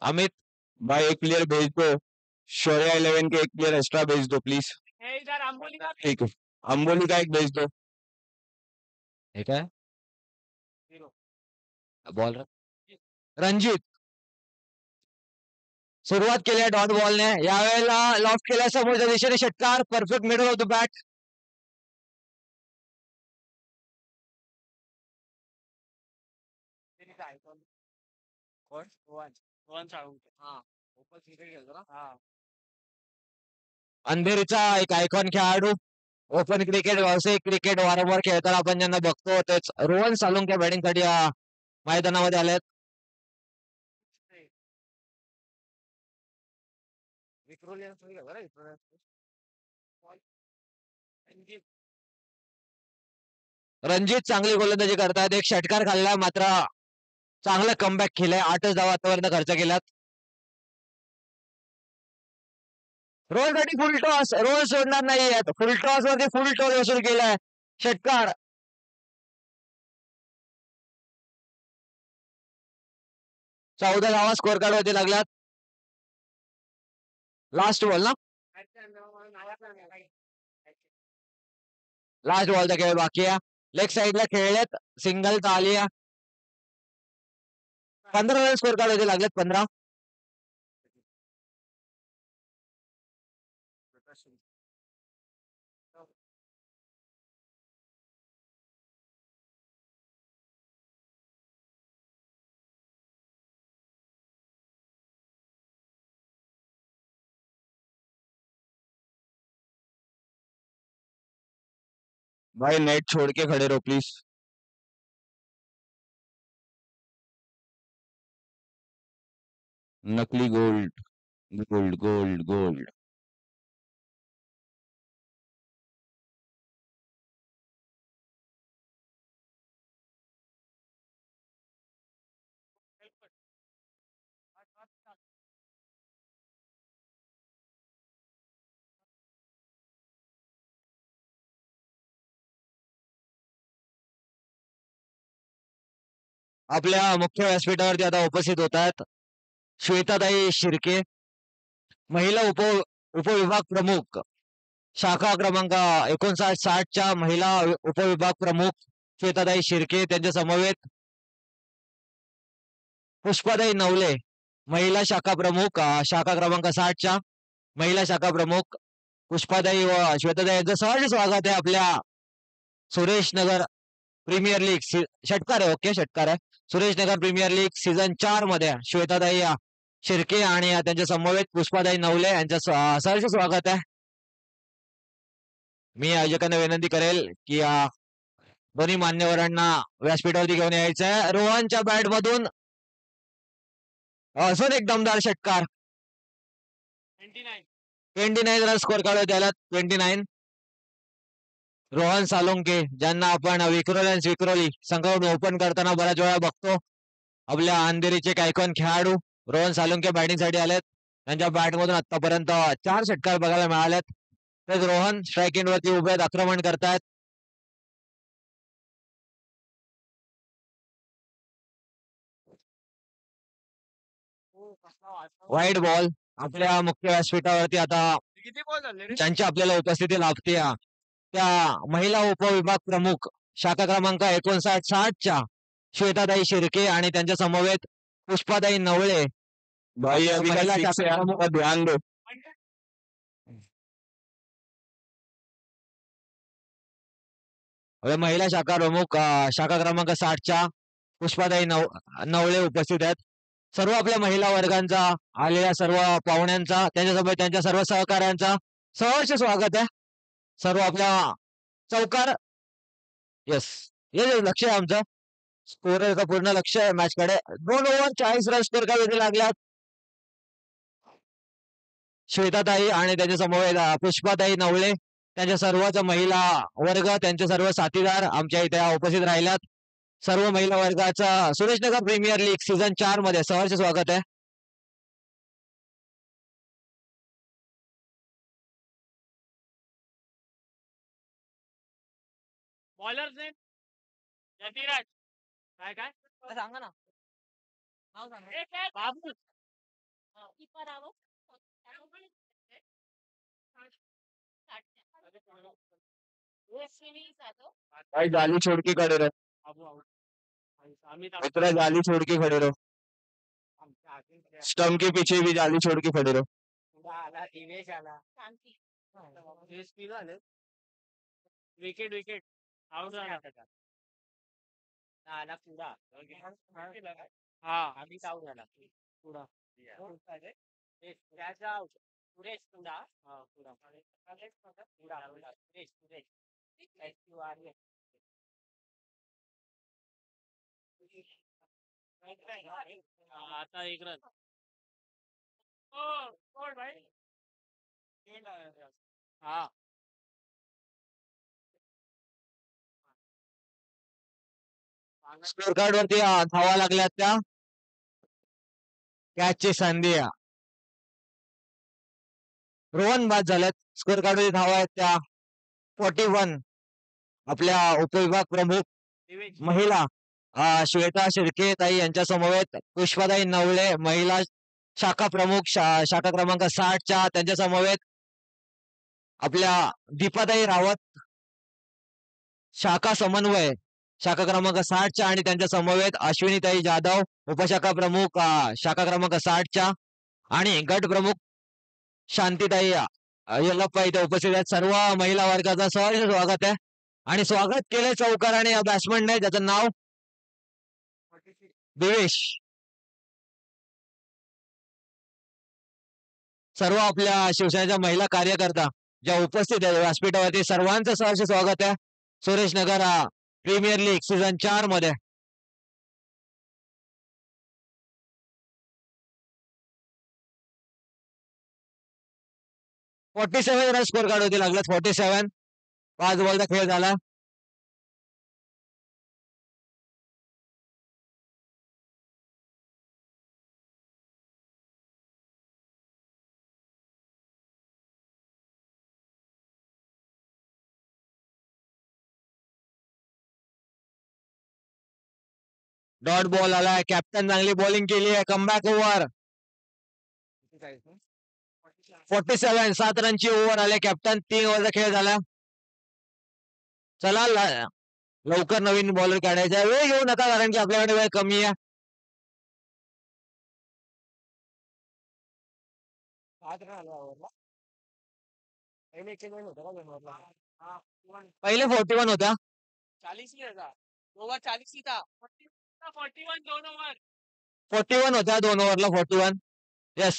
अमित भाई एक प्लेयर भेज दो, शौर्या 11 के एक प्लेयर एक्स्ट्रा भेज दो प्लीज। ठीक है, अंबोली का एक भेज दो। ठीक है, बॉल रणजित सुरुवात केली आहे डॉट बॉलने, यावेळेला लॉफ्ट केल्या समोरच्या दिशेने षटकार, perfect middle of the bat. अंधेरीचा एक आयकॉन खेळाडू, ओपन क्रिकेट, व्यावसायिक क्रिकेट वारंवार खेळताना आपण ज्यांना बघतो तेच रोहन सालुंके बॅटिंगसाठी या मैदानामध्ये आलेत. रणजित चांगली गोलंदाजी करतायत, एक षटकार खाल्लाय, मात्र चांगलं कमबॅक केलंय, 8च धावा आतापर्यंत खर्च केल्यात. रोहनसाठी फुल टॉस, रोहन सोडणार नाहीये, फुल टॉस वरती फुल टॉस वसूल केलाय, षटकार. 14 धावा स्कोर कार्ड वरती लागल्यात. लास्ट बॉल ना, लास्ट बॉलचा खेळ बाकी आहे. लेग साईडला खेळलेत, सिंगल आली आहे. 15 रन स्कोर कार्ड वरती लागलेत, 15. भाई नेट छोड़ के खड़े रहो प्लीज. नकली गोल्ड, गोल्ड गोल्ड गोल्ड. आपल्या मुख्य व्यासपीठावरती आता उपस्थित होत आहेत श्वेताताई शिर्के, महिला उपविभाग प्रमुख, शाखा क्रमांक 59-60च्या महिला उपविभाग प्रमुख श्वेताताई शिर्के. त्यांच्या समवेत पुष्पाताई नवले, महिला शाखा प्रमुख, शाखा क्रमांक 60च्या महिला शाखा प्रमुख पुष्पाताई व श्वेताताई यांचं सहर्ष स्वागत आहे आपल्या सुरेश नगर प्रीमियर लीग षटकार आहे. ओके, षटकार आहे. Suresh Nagar premier league season 4 मध्ये श्वेताताई शिर्के आणि त्यांच्या समवेत पुष्पाताई नवले यांचं सहर्ष स्वागत आहे. मी आयोजकांना विनंती करेल की दोन्ही मान्यवरांना व्यासपीठावरती घेऊन यायचं आहे. रोहनच्या बॅट मधून अजून एक दमदार षटकार, 29 रन स्कोर काढून द्यायला. 29. रोहन सालुंके, ज्यांना आपण विक्रोली संघाकडून ओपन करताना बऱ्याच वेळा बघतो, आपल्या अंधेरीचे आयकॉन खेळाडू रोहन सालुंके बॅटिंगसाठी आलेत. त्यांच्या बॅटमधून आतापर्यंत 4 षटकार बघायला मिळालेत. तेच रोहन स्ट्राईक वरती उभे आहेत, आक्रमण करतायत. वाईट बॉल आपल्या मुख्य व्यासपीठावरती आता ज्यांची आपल्याला उपस्थिती लाभते त्या महिला उपविभाग प्रमुख शाखा क्रमांक 59-60च्या श्वेताताई शिर्के आणि त्यांच्या समवेत पुष्पाताई नवळे. भाई महिला शाखा प्रमुख, ध्यान दो. महिला शाखा प्रमुख शाखा क्रमांक 60च्या पुष्पाताई नवळे उपस्थित आहेत. सर्व आपल्या महिला वर्गांचा, आलेल्या सर्व पाहुण्यांचा, त्यांच्यासोबत त्यांच्या सर्व सहकाऱ्यांचा सहर्ष स्वागत आहे. सर्व आपल्या चौकार, येस येस लक्ष आहे आमचं, स्कोर पूर्ण लक्ष आहे मॅच कडे. 2 ओव्हर 40 रन स्कोर का लागल्यात. श्वेताताई आणि त्याच्या समोर पुष्पाताई नवले, त्यांच्या सर्वच महिला वर्ग, त्यांचे सर्व साथीदार आमच्या इथे उपस्थित राहिल्यात. सर्व महिला वर्गाचा सुरेशनगर प्रीमियर लीग सीझन 4 मध्ये सहर्ष स्वागत आहे. बॉलर नेम यतिराज, काय काय सांगा ना, नाव सांगा. बाबू भाई जाली छोड़ के खड़े रहो। मित्र जाली छोड़ के खड़े रहो। स्टंप के पीछे भी जाली छोड़ के खड़े रहो। विकेट विकेट आउट झाला पुरा हा आधीच आउट झाला पुरा त्याचा आउट सुरेश पुरा हा पुरा पुरा सुरेश सुरेश आता एक रन कोण भाई हा स्कोर कार्ड वरती धावा लागल्यात त्या कॅचची संधी आहे. रोहन बाद झाल्यात. स्कोर कार्ड वरती धावा आहेत त्या 41. आपल्या उपविभाग प्रमुख महिला श्वेता शिर्के ताई यांच्या समवेत पुष्पाताई नवले महिला शाखा प्रमुख शाखा क्रमांक 60च्या त्यांच्या समवेत आपल्या दीपाताई रावत शाखा समन्वय शाखा क्रमांक 60च्या आणि त्यांच्या समवेत अश्विनीताई जाधव उपशाखा प्रमुख शाखा क्रमांक 60च्या आणि गट प्रमुख शांतीताई यल्लप्पा इथे उपस्थित आहेत. सर्व महिला वर्गाचं सहर्ष स्वागत आहे आणि स्वागत केलंय चौकाराने या बॅट्समनने ज्याचं नाव दिवेश. सर्व आपल्या शिवसेनेच्या महिला कार्यकर्ता ज्या उपस्थित आहेत व्यासपीठावरती सर्वांचं सहर्ष स्वागत आहे. Suresh Nagar premier league season 4 मध्ये .47 रन स्कोर कार्ड होती लागला. 47. 5 बॉलचा खेळ झाला. डॉट बॉल आलाय. कॅप्टन चांगली बॉलिंग केली आहे. Comeback over 47. 7 रनची ओव्हर आले. कॅप्टन 3 ओव्हरचा खेळ झाला. चला लवकर नवीन बॉलर काढायचा. वेळ घेऊ नका कारण की आपल्याकडे वेळ कमी आहे. पहिले 41 होत्या. 41 होत्या 2 ओव्हरला. 41. येस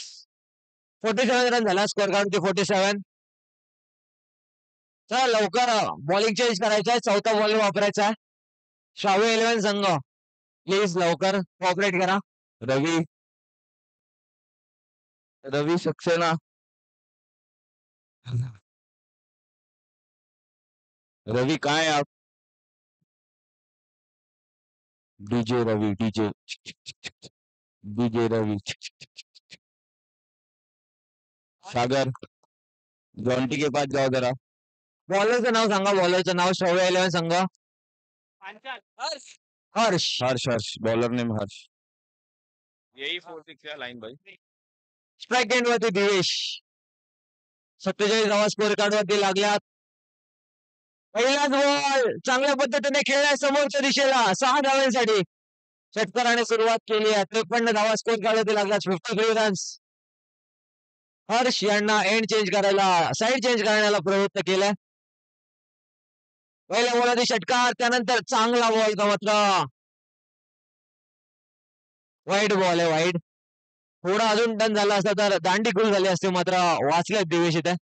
47 रन झाला. Score card 47. चला लवकर बॉलिंग चेंज करायचं आहे. चौथा बॉल वापरायचा आहे. श्राव्य 11 संघ प्लीज लवकर कॉपरेट करा. रवी रवी सक्सेना रवी काय आप डीजे रवी डीजे डीजे रवी सागर जॉन्टी के पास जाओ जरा. बॉलरचं नाव सांगा. बॉलरचं नाव श्राव्य 11 संघ. Harsh Harsh Harsh bowler name Harsh. यही 4-6 लाइन भाई. स्ट्राइक एंड वरती दिवेश. 47 धावा स्कोर कार्ड वरती लागल्यात. पहिलाच बॉल चांगल्या पद्धतीने खेळलाय समोरच्या दिशेला 6 धावांसाठी. षटकाराने सुरुवात केली आहे. 53 धावा स्कोर कार्ड वरती लागल्यात. 53 रन्स. हर्ष यांना एंड चेंज करायला साईड चेंज करण्याला प्रवृत्त केलंय. पहिल्या बॉलवरती षटकार. त्यानंतर चांगला बॉल का मात्र वाईट बॉल आहे. वाईट. थोडा अजून टन झाला असता तर दांडी गुल झाली असते मात्र वाचले दिवेश इथे.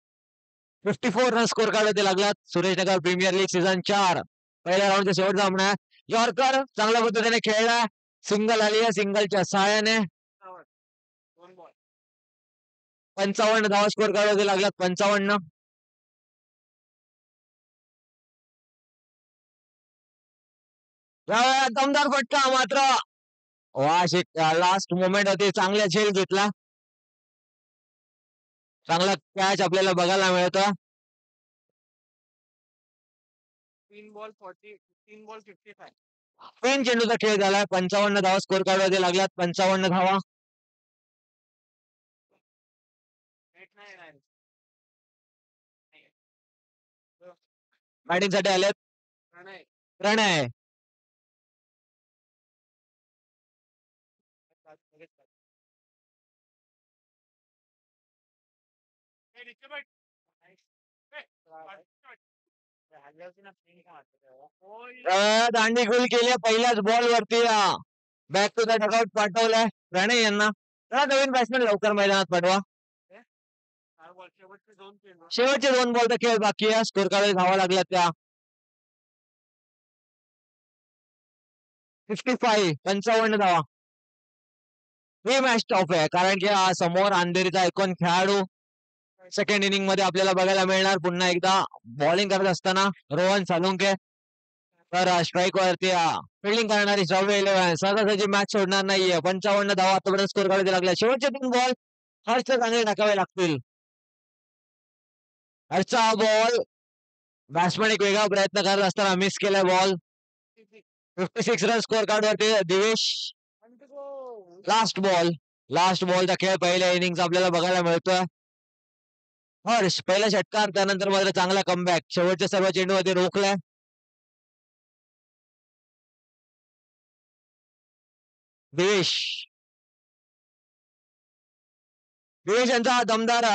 54 रन स्कोर कार्ड वरती लागलात. Suresh Nagar premier league season 4 पहिल्या राऊंडचा शेवटचा सामना आहे. यॉर्कर चांगल्या पद्धतीने खेळला. सिंगल आली आहे. सिंगलच्या सहाय्याने 55 धावा स्कोर कार्ड वरती लागलात. 55. दमदार फटका मात्र लास्ट मोमेंट होती. चांगला झेल घेतला. चांगला कॅच आपल्याला बघायला मिळतो. 3 बॉल 55. 3 चेंडूचा खेळ झालाय. 55 धावा स्कोर कार्ड वरती लागल्यात. 55 धावा. बॅटिंग साठी आलेत प्रणय. दांडी गुल केली पहिल्याच बॉल वरती. बॅक टू द डगआउट पाठवलाय प्रणय यांना. चला नवीन बॅट्समॅन लवकर मैदानात पाठवा. शेवटचे 2 बॉल तर खेळ बाकी आहे. स्कोर कार्ड धावा लागल्या त्या 55 धावा. ही मॅच टॉप आहे कारण की समोर अंधेरीचा ऐकून खेळाडू सेकंड इनिंग मध्ये आपल्याला बघायला मिळणार पुन्हा एकदा बॉलिंग करत असताना रोहन सालुंके. तर स्ट्राईक वरती फिल्डिंग करणारी श्राव्य 11 सहजासहजी मॅच सोडणार नाहीये. 55 धावा आतापर्यंत स्कोर करायला लागल्या. शेवटचे 3 बॉल हर्ष चांगले टाकावे लागतील. हर्षचा हा बॉल बॅट्समॅन एक वेगळा प्रयत्न करत असताना मिस केलाय बॉल. 56 रन स्कोर कार्ड वरती दिवेश. लास्ट बॉलचा खेळ पहिल्या इनिंगचा आपल्याला बघायला मिळतोय. हर्ष पहिला षटकार त्यानंतर मात्र चांगला कमबॅक. शेवटच्या सर्व चेंडूमध्ये रोखलाय. दिवेश यांचा दमदार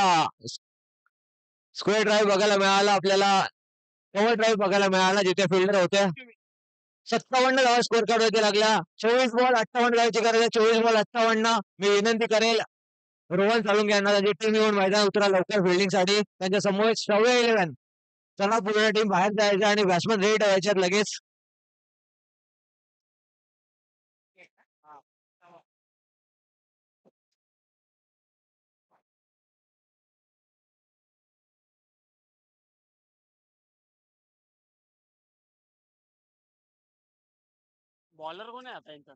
स्क्वेअर ड्राईव्ह बघायला मिळाला आपल्याला. कव्हर ड्राईव्ह बघायला मिळाला जिथे फिल्डर होते. 57 धावा स्कोर कार्ड वरती लागल्या. 24 बॉल 58 धावायची गरज आहे. 24 बॉल 58. मी विनंती करेल रोहन साळुंके यांना त्याची टीम येऊन मैदान उतरा लवकर फिल्डिंग साठी. त्यांच्या समोर श्राव्य 11. चला पूर्ण टीम बाहेर जायचं आणि बॅट्समन रेडी ठेवायच्यात लगेच. बॉलर कोण आहे आता यांचा?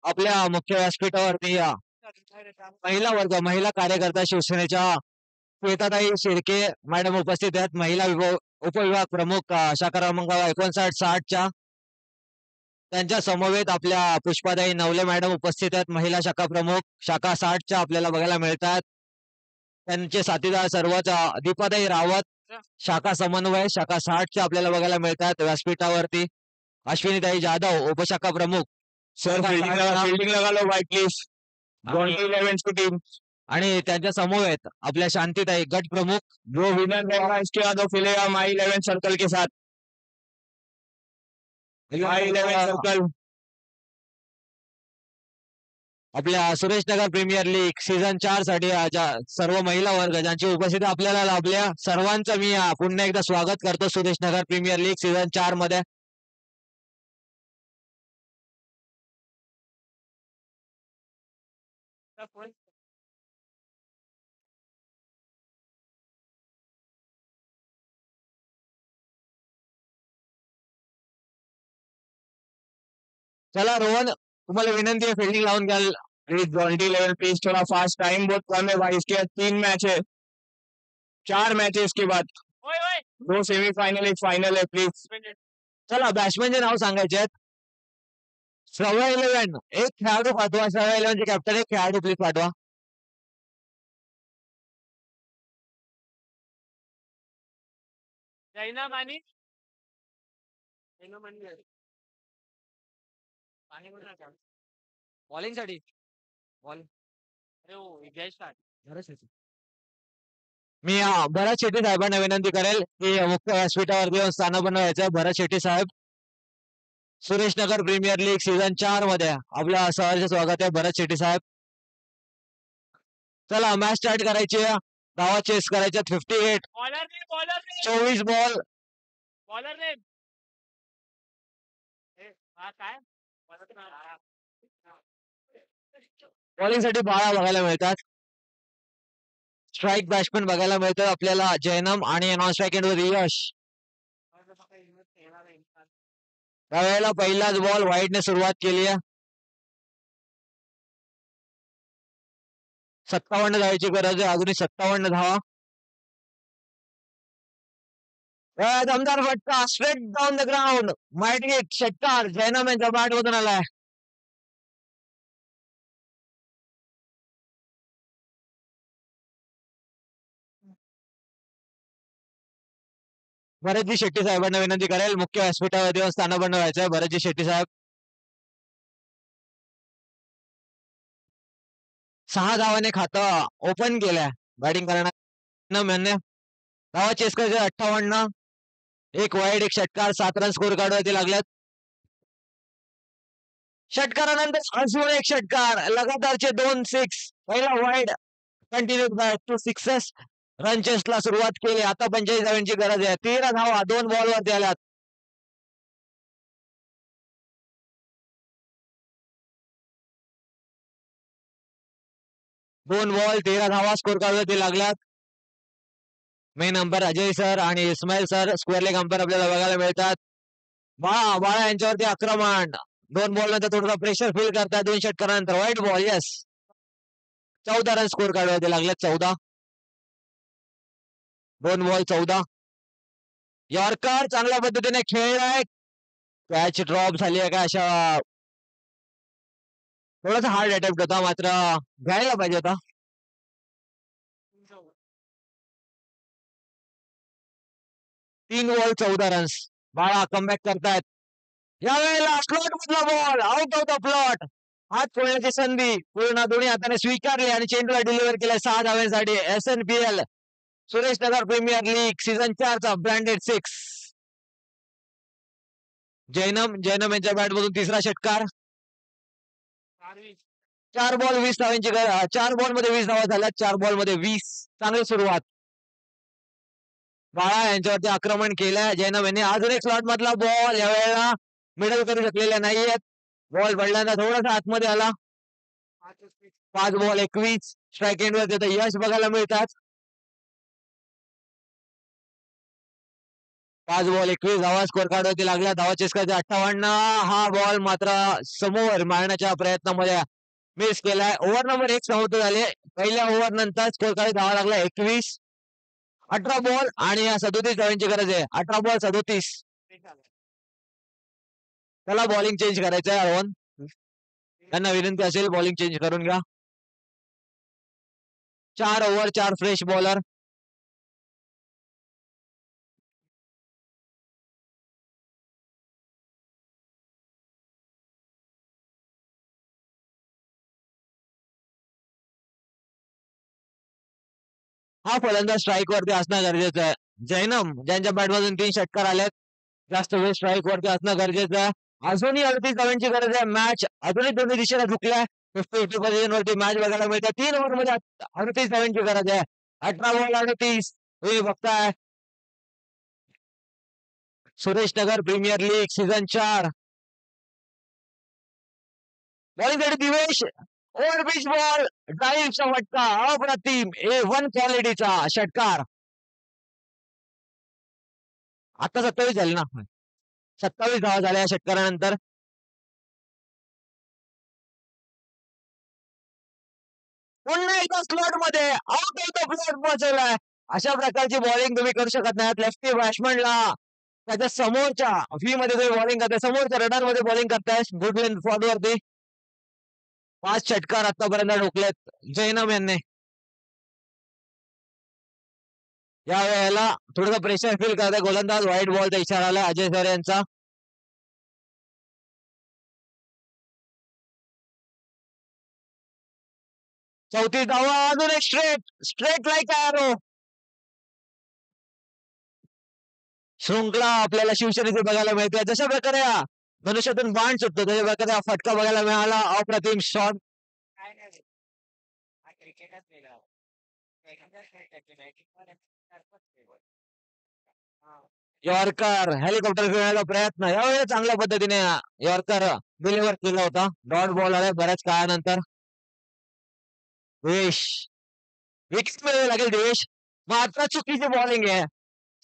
आपल्या मुख्य व्यासपीठावरती महिला कार्यकर्ता शिवसेनेच्या श्वेताताई शिर्के मॅडम उपस्थित आहेत. महिला उपविभाग प्रमुख शाखा क्रमांक 59-60 त्यांच्या समवेत आपल्या पुष्पाताई नवले मॅडम उपस्थित आहेत. महिला शाखा प्रमुख शाखा 60 आपल्याला बघायला मिळतात. त्यांचे साथीदार सर्वच दीपाताई रावत शाखा समन्वय शाखा 60 आपल्याला बघायला मिळतात व्यासपीठावरती. अश्विनीताई जाधव उपशाखा प्रमुख सर फील्डिंग लगा लो भाई प्लीज. 11 की टीम आणि त्यांच्या समवेत आपल्या शांतीताई गट प्रमुख. जो विनर रहेगा इसके बाद वो खेलेगा माई 11 सर्कल के साथ. माई 11 सर्कल आपल्या Suresh Nagar premier league season 4 साठी सर्व महिला वर्ग ज्यांची उपस्थिती आपल्याला लाभल्या सर्वांचं मी पुन्हा एकदा स्वागत करतो Suresh Nagar premier league season 4 मध्ये. चला रोहन तुम्हाला विनंती आहे फिल्डिंग लावून घ्याल. प्लीज 11 प्लीज थोड़ा फास्ट. टाइम बहुत कम है भाई. इसके बाद 3 मैच है. 4 मैच है इसके बाद. 2 सेमीफाइनल 1 फाइनल है प्लीज. चला बॅट्समॅनचे नाव सांगायचे आहेत. श्राव्य 11 एक खेळाडू पाठवा. श्राव्य 11 चे कॅप्टन एक खेळाडू प्लीज पाठवा. जैना मानी बॉलिंग साठी मी भरत शेट्टी साहेबांना विनंती करेल की मुख्य व्यासपीठावरती येऊन स्थानापन्न व्हायचं. भरत शेट्टी साहेब Suresh Nagar premier league season 4 मध्ये आपल्या सहर्ष स्वागत आहे भरत शेट्टी साहेब. चला मॅच स्टार्ट करायची. धावा चेस करायच्या 58. बॉलर ने 24 बॉल बॉलर ने काय बॉलिंग साठी 12 बघायला मिळतात. स्ट्राईक बॅट्समन बघायला मिळतात आपल्याला जैनम आणि नॉन स्ट्राईक एंडवर यश. त्यावेळेला पहिलाच बॉल व्हाईटने सुरुवात केली आहे. 57 धावायची गरज आहे. अजूनही 57 धावा. दमदार फटका straight down the ground. Might hit षटकार जैनम यांच्या बॅट मधून आलाय. भरतजी शेट्टी साहेबांना विनंती करेल, मुख्य व्यासपीठावर स्थानापन्न व्हायचंय. भरतजी शेट्टी साहेब 6 धावाने खातं ओपन केलंय बॅटिंग करणार. धावा चेस करायचे 58. एक वाईड एक षटकार 7 रन स्कोर काढवरती लागल्यात. षटकारानंतर अजून एक षटकार लगातारचे 2 सिक्स. पहिला wide continue to sixes. Run चेसला सुरुवात केली. आता 45 धावांची गरज आहे. 13 धावा 2 बॉलवरती आल्यात. दोन बॉल 13 धावा स्कोर काढवरती लागल्यात. मेन अंपर अजय सर आणि Ismail sir, square leg umpire आपल्याला बघायला मिळतात. बाळा यांच्यावरती आक्रमण. 2 बॉल नंतर थोडं प्रेशर फील करतात. 2 षटकारानंतर white ball. Yes 14 run score काढवरती लागल्यात. 14 2 बॉल 14. यॉर्कर चांगल्या पद्धतीने खेळलाय. कॅच ड्रॉप झाली आहे का अशा थोडासा हार्ड अटेम्प्ट होता, मात्र घ्यायला पाहिजे होता. 3 बॉल 14 रन्स. बाळा कमबॅक करतायत. यावेळेला स्लॉट मधला ball out of the plot. हात फोडण्याची संधी पूर्ण दोन्ही हाताने स्वीकारली आणि चेंडूला डिलिव्हर केलाय 6 धावांसाठी. SNPL Suresh Nagar premier league season 4 चा ब्रँडेड 6. जैनम यांच्या बॅट मधून तिसरा षटकार. 4 बॉल 20 धावांची 4 बॉल मध्ये 20 धावा झाल्या. 4 बॉल मध्ये 20. चांगली सुरुवात. बाळा यांच्यावरती आक्रमण केलंय जैनम यांनी. अजून एक स्लॉट मधला बॉल यावेळेला मिडल करू शकलेल्या नाहीयेत. बॉल पडल्यानंतर थोडासा आतमध्ये आला. 5 बॉल 21. स्ट्राईक एंड वर यश बघायला मिळतात. 5 बॉल 21 धावा स्कोर काढवरती लागल्या. धावा चेस करायचे 58. हा बॉल मात्र समोर मारण्याच्या प्रयत्नामध्ये मिस केलाय. ओव्हर नंबर 1 समाप्त झाले. पहिल्या ओव्हर नंतर स्कोर काढत धावा लागला 21. 18 बॉल आणि 37 धावांची गरज आहे. 18 बॉल 37. त्याला बॉलिंग चेंज करायचं आहे. रोहन त्यांना विनंती असेल बॉलिंग चेंज करून घ्या. 4 ओव्हर 4 फ्रेश बॉलर. हा फलंदाज स्ट्राईक वरती असणं गरजेचं आहे. जैनम ज्यांच्या बॅट मधून 3 षटकार आलेत, जास्त वेळ स्ट्राईक वरती असणं गरजेचं आहे. अजूनही 38 धावांची गरज आहे. मॅच अजूनही दोन्ही दिशेला झुकलाय. 50-50 पोझिशन वरती मॅच बघायला मिळते. 3 ओव्हर मध्ये 38 धावांची गरज आहे. 18 बॉल 38. तुम्ही बघताय Suresh Nagar premier league season 4. बॉलिंगसाठी दिवेश. ओव्हर पिच बॉल ड्राईव्हचा फटका अप्रतिम A1 क्वालिटीचा षटकार. आता 27 झाले ना. 27 धावा झाल्या या षटकारानंतर. पुन्हा एका स्लॉट मध्ये आउट ऑफ द प्लॉट पोहोचवलाय. अशा प्रकारची बॉलिंग तुम्ही करू शकत नाहीत. लेफ्टी बॅट्समनला त्याच्या समोरच्या व्ही मध्ये तुम्ही बॉलिंग करताय, समोरच्या रडार मध्ये बॉलिंग करताय गुड लेंथ फॉर्ड वरती. 5 षटकार आतापर्यंत ठोकलेत जैनम यांनी. या वेळेला थोडंसं प्रेशर फील करताय गोलंदाज. व्हाईट बॉलचा इशारा आला अजय सर यांचा. चौथी धावा. अजून एक स्ट्रेट लाईक एरो. शृंखला आपल्याला शिवसेनेचे बघायला मिळते. जशा प्रकारे धनुष्यातून बाण सुटतो तशा प्रकारे हा फटका बघायला मिळाला. अप्रतिम शॉट. यॉर्कर हेलिकॉप्टर फिरण्याचा प्रयत्न यावेळी चांगल्या पद्धतीने यॉर्कर डिलिव्हर केला होता. डॉट बॉल आलाय बऱ्याच काळानंतर. दिवेश विकेट मिळावी लागेल. दिवेश मात्र चुकीची बॉलिंग आहे.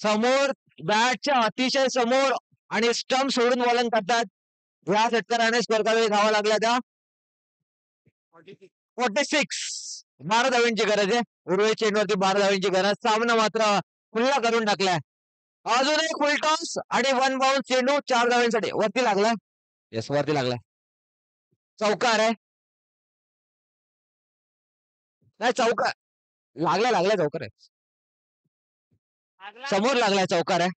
समोर बॅटच्या अतिशय समोर आणि स्टंप सोडून बॉलिंग करतात. या षटकाराने स्कोर करावी धावा लागल्या त्या 46. 12 धावांची गरज आहे. उर्वरित चेंडूवरती 12 धावांची गरज. सामना मात्र खुल्ला करून टाकलाय. अजून एक फुल टॉस आणि 1 बाउन्स चेंडू 4 धावांसाठी वरती लागलाय. येस वरती लागलाय. चौकार आहे. नाही चौकार लागलाय चौकार आहे. लागला. समोर लागलाय चौकार आहे.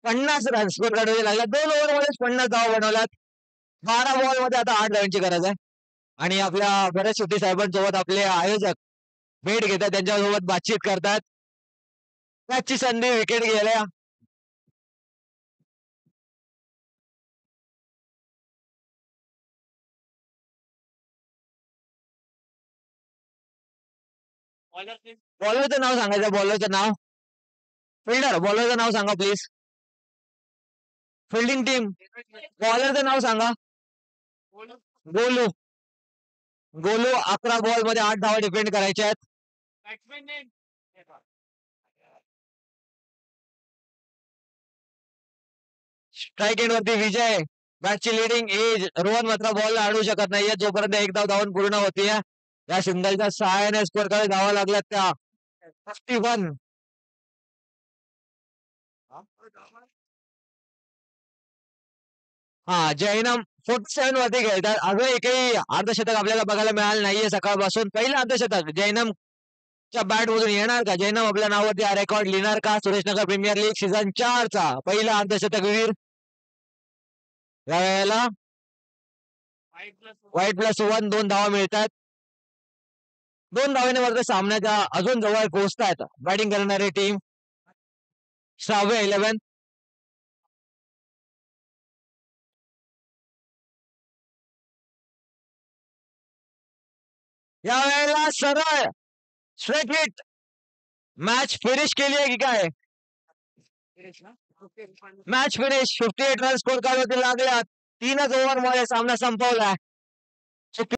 पन्नास रन स्कोर काढावे लागला. 2 ओव्हरमध्ये 50 धावा बनवल्यात. 12 बॉल मध्ये आता 8 धावांची गरज आहे. आणि आपल्या बऱ्याच शेट्टी साहेबांसोबत आपले आयोजक भेट घेतात, त्यांच्यासोबत बातचीत करतात. त्याची संधी विकेट गेल्या. Bowler please. बॉलरचं नाव सांगायचं. बॉलरचं नाव. फिल्डर बॉलरचं नाव सांगा प्लीज. फिल्डिंग टीम बॉलरचं नाव सांगा. Bowler. गोलू. गोलू 11 बॉल मध्ये 8 धावा डिफेंड करायच्या आहेत. Batsman name. हे पहा. स्ट्राईक एंड वरती विजय. बॅटची लिडिंग एज. रोहन मात्र बॉल अडवू शकत नाहीये जोपर्यंत एक धाव धावून पूर्ण होतीये. या सिंगलच्या सहाय्याने स्कोर कडे धावा लागल्यात त्या 51. हा जैनम 47 वरती खेळतात. अजून एकही अर्धशतक आपल्याला बघायला मिळालं नाहीये सकाळपासून. पहिलं अर्धशतक जैनमच्या बॅट मधून येणार का? जैनम आपल्या नावावरती हा रेकॉर्ड लिहिणार का? सुरेशनगर प्रीमियर लीग सीझन 4 चा पहिला अर्धशतक वीर या वेळेला. White plus. वाईट प्लस 1 2 धावा मिळतात. 2 धावेने मात्र सामन्याच्या अजून जवळ पोहोचतायत बॅटिंग करणारी टीम. 6वे 11. या वेळेला सरळ स्ट्रेट हिट. मॅच फिनिश केली आहे की काय? Finish ना? Okay. Match finish. 58 run score करावरती लागल्यात. 3च ओव्हर मध्ये सामना संपवलाय.